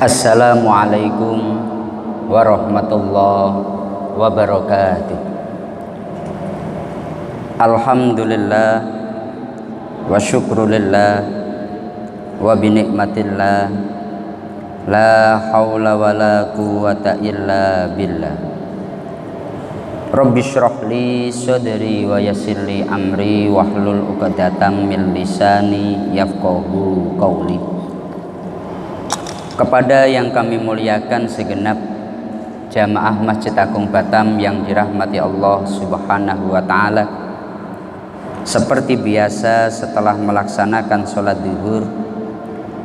Assalamualaikum warahmatullahi wabarakatuh. Alhamdulillah wa syukrulillah wa binikmatillah la hawla wa la quwata illa billah. Rabbi syrah li sadri wa yassir li amri wahlul 'uqdatam min lisani yafqahu qawli. Kepada yang kami muliakan segenap jamaah Masjid Agung Batam yang dirahmati Allah Subhanahu wa ta'ala, seperti biasa setelah melaksanakan sholat zuhur,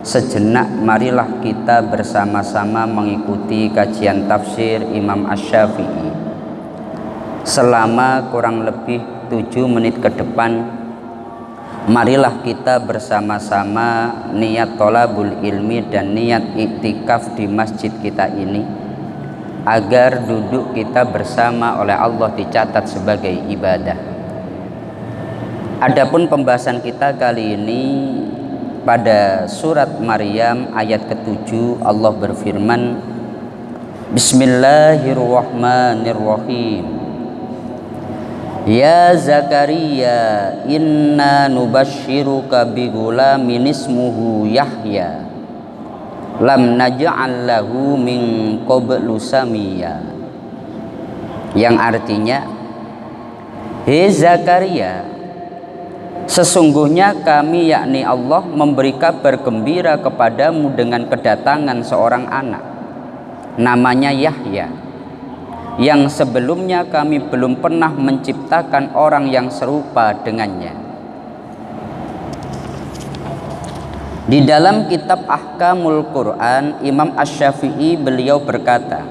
sejenak marilah kita bersama-sama mengikuti kajian tafsir Imam Asy-Syafi'i selama kurang lebih 7 menit ke depan. Marilah kita bersama-sama niat thalabul ilmi dan niat iktikaf di masjid kita ini, agar duduk kita bersama oleh Allah dicatat sebagai ibadah. Adapun pembahasan kita kali ini pada surat Maryam ayat ke-7, Allah berfirman, Bismillahirrahmanirrahim. Ya Zakaria, inna nubashiruka bigulamin ismuhu Yahya lam naj'al lahu min qablu samia. Yang artinya, Hei Zakaria, sesungguhnya kami yakni Allah memberi kabar gembira kepadamu dengan kedatangan seorang anak namanya Yahya, yang sebelumnya kami belum pernah menciptakan orang yang serupa dengannya. Di dalam kitab Ahkamul Quran, Imam Asy-Syafi'i beliau berkata,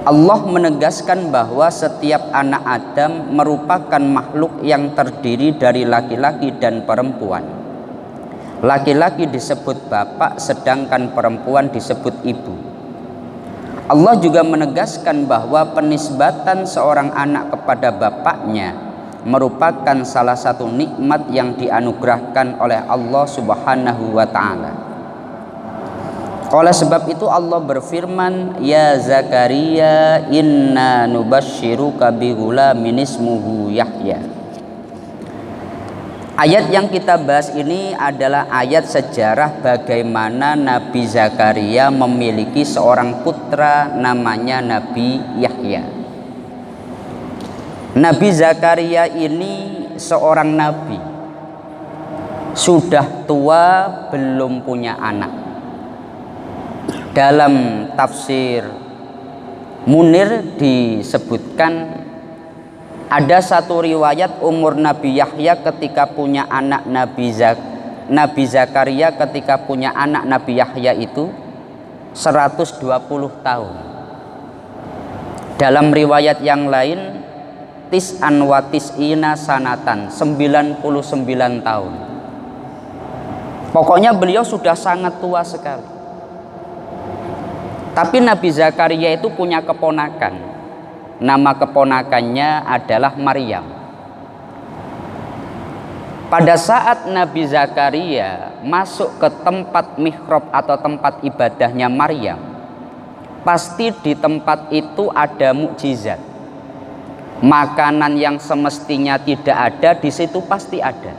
Allah menegaskan bahwa setiap anak Adam merupakan makhluk yang terdiri dari laki-laki dan perempuan. Laki-laki disebut bapak, sedangkan perempuan disebut ibu. Allah juga menegaskan bahwa penisbatan seorang anak kepada bapaknya merupakan salah satu nikmat yang dianugerahkan oleh Allah Subhanahu wa ta'ala. Oleh sebab itu Allah berfirman, Ya Zakaria, inna nubashiruka bigulamin ismuhu Yahya. Ayat yang kita bahas ini adalah ayat sejarah bagaimana Nabi Zakaria memiliki seorang putra namanya Nabi Yahya. Nabi Zakaria ini seorang nabi, sudah tua belum punya anak. Dalam tafsir Munir disebutkan ada satu riwayat umur Nabi Yahya ketika punya anak Nabi Zakaria ketika punya anak Nabi Yahya itu 120 tahun. Dalam riwayat yang lain tis'an wa tis'ina sanatan, 99 tahun. Pokoknya beliau sudah sangat tua sekali. Tapi Nabi Zakaria itu punya keponakan. Nama keponakannya adalah Maryam. Pada saat Nabi Zakaria masuk ke tempat mihrab atau tempat ibadahnya Maryam, pasti di tempat itu ada mukjizat. Makanan yang semestinya tidak ada di situ pasti ada.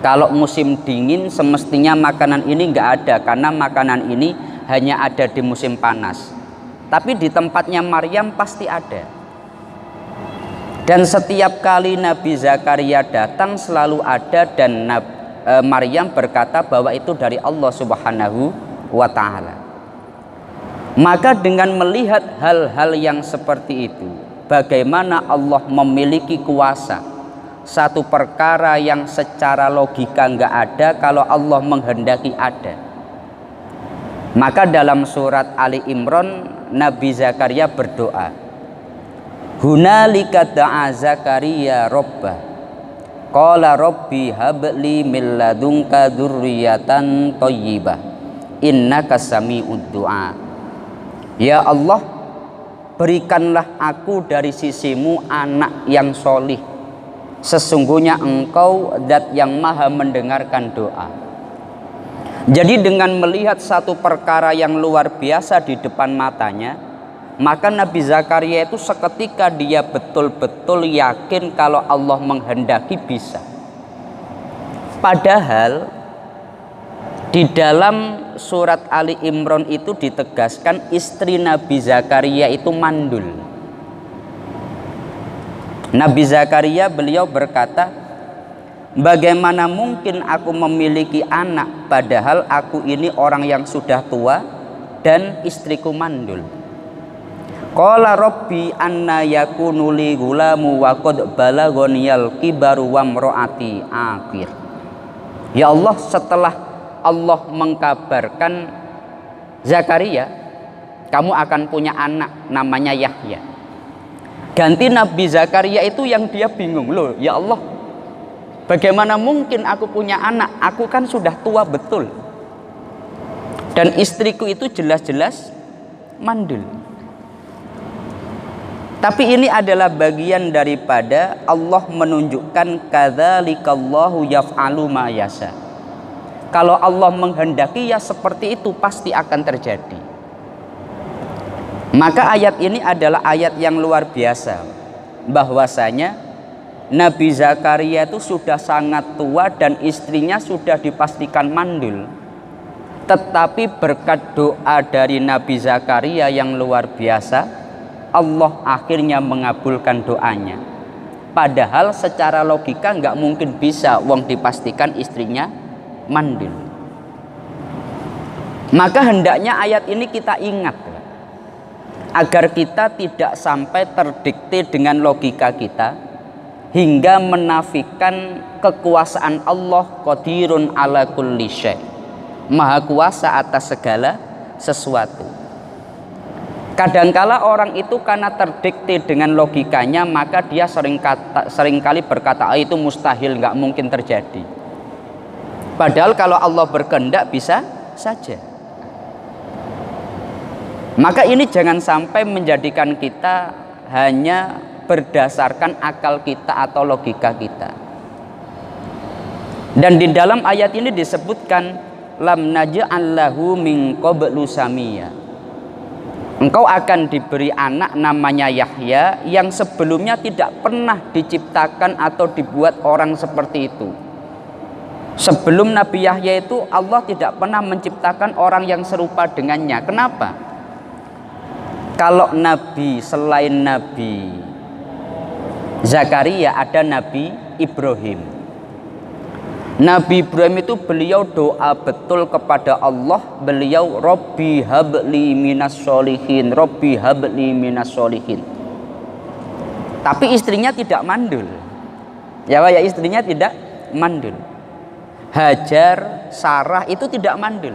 Kalau musim dingin semestinya makanan ini nggak ada, karena makanan ini hanya ada di musim panas. Tapi di tempatnya Maryam pasti ada. Dan setiap kali Nabi Zakaria datang selalu ada, dan Maryam berkata bahwa itu dari Allah Subhanahu wa ta'ala. Maka dengan melihat hal-hal yang seperti itu, bagaimana Allah memiliki kuasa, satu perkara yang secara logika nggak ada, kalau Allah menghendaki ada. Maka dalam surat Ali Imran, Nabi Zakaria berdoa, Hunalika da'a Zakaria rabbah qala rabbi habli min ladunka dzurriyyatan thayyibah innaka sami'ud du'a. Ya Allah, berikanlah aku dari sisimu anak yang solih, sesungguhnya Engkau zat yang maha mendengarkan doa. Jadi dengan melihat satu perkara yang luar biasa di depan matanya, maka Nabi Zakaria itu seketika dia betul-betul yakin kalau Allah menghendaki bisa. Padahal di dalam surat Ali Imran itu ditegaskan istri Nabi Zakaria itu mandul. Nabi Zakaria beliau berkata, bagaimana mungkin aku memiliki anak padahal aku ini orang yang sudah tua dan istriku mandul. Qala rabbi anna yakunu li gulamu wa qad balaghaniyal kibaru wa imraati aqir. Ya Allah, setelah Allah mengkabarkan Zakaria, kamu akan punya anak namanya Yahya. Ganti Nabi Zakaria itu yang dia bingung, loh ya Allah, bagaimana mungkin aku punya anak? Aku kan sudah tua betul. Dan istriku itu jelas-jelas mandul. Tapi ini adalah bagian daripada Allah menunjukkan kadzalikallahu yaf'alu ma yasha. Kalau Allah menghendaki ya seperti itu pasti akan terjadi. Maka ayat ini adalah ayat yang luar biasa, bahwasanya Nabi Zakaria itu sudah sangat tua dan istrinya sudah dipastikan mandul. Tetapi berkat doa dari Nabi Zakaria yang luar biasa, Allah akhirnya mengabulkan doanya. Padahal secara logika nggak mungkin bisa wong dipastikan istrinya mandul. Maka hendaknya ayat ini kita ingat agar kita tidak sampai terdikte dengan logika kita hingga menafikan kekuasaan Allah. Qadirun ala kulli syai', maha kuasa atas segala sesuatu. Kadangkala orang itu karena terdikte dengan logikanya, maka dia seringkali berkata itu mustahil, nggak mungkin terjadi. Padahal kalau Allah berkehendak bisa saja. Maka ini jangan sampai menjadikan kita hanya berdasarkan akal kita atau logika kita. Dan di dalam ayat ini disebutkan lam naj'al lahu min qablu samiyya. Engkau akan diberi anak namanya Yahya yang sebelumnya tidak pernah diciptakan atau dibuat orang seperti itu. Sebelum Nabi Yahya itu Allah tidak pernah menciptakan orang yang serupa dengannya. Kenapa? Kalau Nabi selain Nabi Zakaria ada Nabi Ibrahim. Nabi Ibrahim itu beliau doa betul kepada Allah. Beliau Rabbi habli minas sholihin, Rabbi habli minas sholihin. Tapi istrinya tidak mandul. Ya istrinya tidak mandul. Hajar, Sarah itu tidak mandul.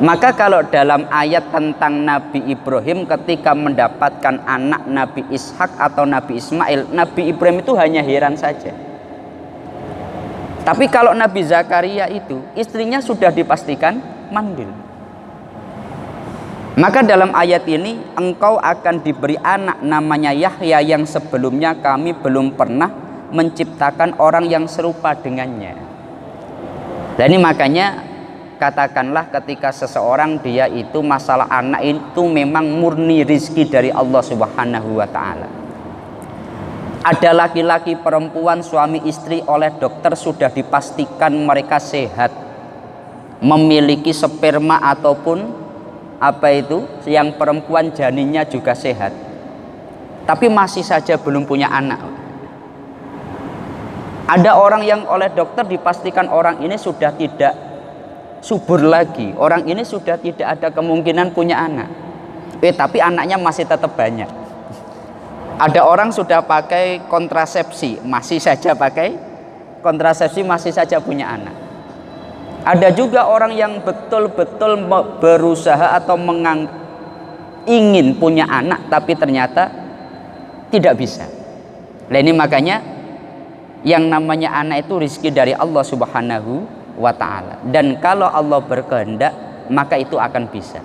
Maka kalau dalam ayat tentang Nabi Ibrahim ketika mendapatkan anak Nabi Ishak atau Nabi Ismail, Nabi Ibrahim itu hanya heran saja. Tapi kalau Nabi Zakaria itu istrinya sudah dipastikan mandul. Maka dalam ayat ini engkau akan diberi anak namanya Yahya yang sebelumnya kami belum pernah menciptakan orang yang serupa dengannya. Dan ini makanya katakanlah ketika seseorang dia itu masalah anak itu memang murni rizki dari Allah Subhanahu wa ta'ala. Ada laki-laki perempuan suami istri oleh dokter sudah dipastikan mereka sehat, memiliki sperma ataupun apa itu yang perempuan janinnya juga sehat, tapi masih saja belum punya anak. Ada orang yang oleh dokter dipastikan orang ini sudah tidak subur lagi, orang ini sudah tidak ada kemungkinan punya anak, tapi anaknya masih tetap banyak. Ada orang sudah pakai kontrasepsi, masih saja pakai kontrasepsi, masih saja punya anak. Ada juga orang yang betul-betul berusaha atau ingin punya anak, tapi ternyata tidak bisa. Nah ini makanya yang namanya anak itu rezeki dari Allah Subhanahu wa ta'ala. Dan kalau Allah berkehendak, maka itu akan bisa.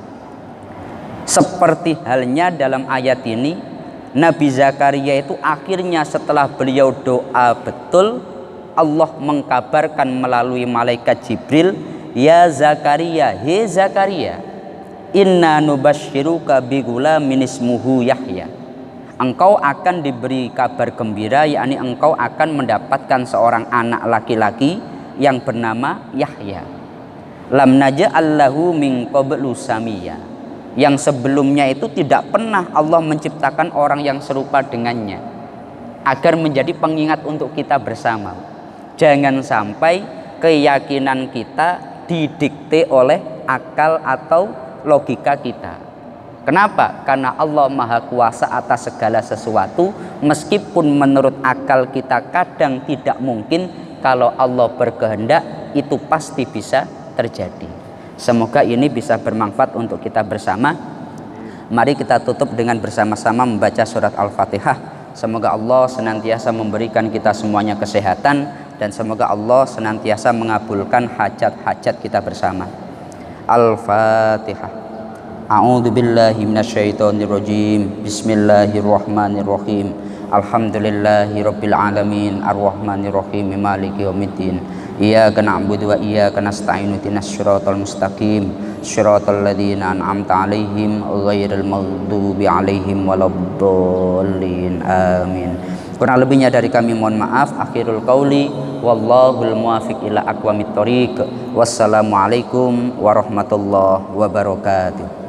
Seperti halnya dalam ayat ini, Nabi Zakaria itu akhirnya setelah beliau doa betul, Allah mengkabarkan melalui malaikat Jibril, ya Zakaria, he Zakaria, inna nubashiruka bigulamin ismuhu Yahya. Engkau akan diberi kabar gembira, yakni engkau akan mendapatkan seorang anak laki-laki yang bernama Yahya. Lam naja'allahu min qablu samiyya. Yang sebelumnya itu tidak pernah Allah menciptakan orang yang serupa dengannya, agar menjadi pengingat untuk kita bersama. Jangan sampai keyakinan kita didikte oleh akal atau logika kita. Kenapa? Karena Allah Maha Kuasa atas segala sesuatu. Meskipun menurut akal kita kadang tidak mungkin, kalau Allah berkehendak itu pasti bisa terjadi. Semoga ini bisa bermanfaat untuk kita bersama. Mari kita tutup dengan bersama-sama membaca surat Al-Fatihah. Semoga Allah senantiasa memberikan kita semuanya kesehatan, dan semoga Allah senantiasa mengabulkan hajat-hajat kita bersama. Al-Fatihah. A'udzu billahi minasyaitonir rajim. Bismillahirrahmanirrahim. Alhamdulillahirabbil alamin, arrahmanir rahim, maliki yaumiddin. Iyyaka na'budu wa iyyaka nasta'in. Ihdinas siratal mustaqim, siratal ladzina an'amta 'alaihim ghairil maghdubi 'alaihim waladdallin. Amin. Kurang lebihnya dari kami mohon maaf. Akhirul qauli wallahul muwaffiq ila aqwamit thoriq. Wassalamualaikum warahmatullahi wabarakatuh.